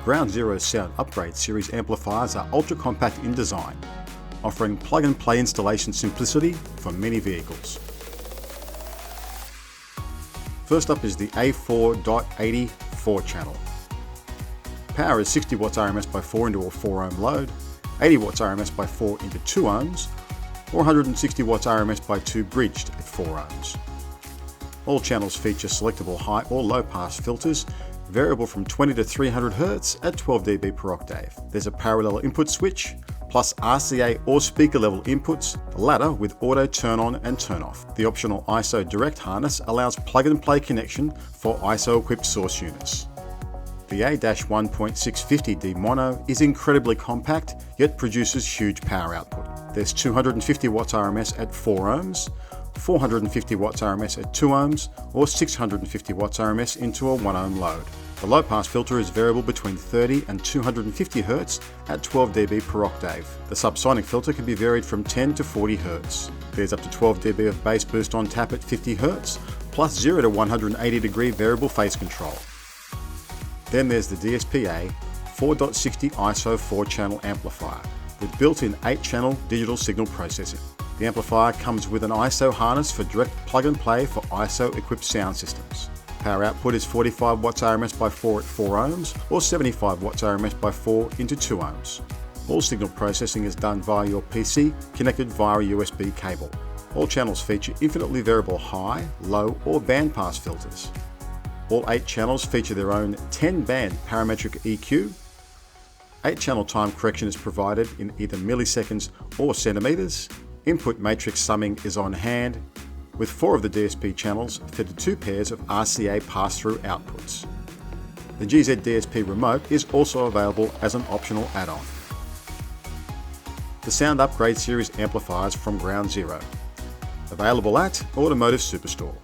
Ground Zero's Sound Upgrade Series amplifiers are ultra-compact in design, offering plug-and-play installation simplicity for many vehicles. First up is the A4.80 4-channel. Power is 60 watts RMS by 4 into a 4 ohm load, 80 watts RMS by 4 into 2 ohms, or 160 watts RMS by 2 bridged at 4 ohms. All channels feature selectable high or low pass filters, variable from 20 to 300 Hz at 12 dB per octave. There's a parallel input switch, plus RCA or speaker level inputs, the latter with auto turn on and turn off. The optional ISO direct harness allows plug and play connection for ISO equipped source units. The A-1.650D mono is incredibly compact, yet produces huge power output. There's 250 watts RMS at 4 ohms, 450 watts RMS at 2 ohms, or 650 watts RMS into a 1 ohm load. The low pass filter is variable between 30 and 250 Hz at 12 dB per octave. The subsonic filter can be varied from 10 to 40 Hz. There's up to 12 dB of bass boost on tap at 50 Hz, plus 0 to 180 degree variable phase control. Then there's the DSP-A 4.60 ISO 4-channel amplifier with built-in 8-channel digital signal processing. The amplifier comes with an ISO harness for direct plug-and-play for ISO-equipped sound systems. Power output is 45 watts RMS by 4 at 4 ohms or 75 watts RMS by 4 into 2 ohms. All signal processing is done via your PC, connected via a USB cable. All channels feature infinitely variable high, low or bandpass filters. All 8 channels feature their own 10-band parametric EQ. 8-channel time correction is provided in either milliseconds or centimeters. Input matrix summing is on hand, with 4 of the DSP channels fitted 2 pairs of RCA pass-through outputs. The GZCS remote is also available as an optional add-on. The Sound Upgrade Series amplifiers from Ground Zero, available at Automotive Superstore.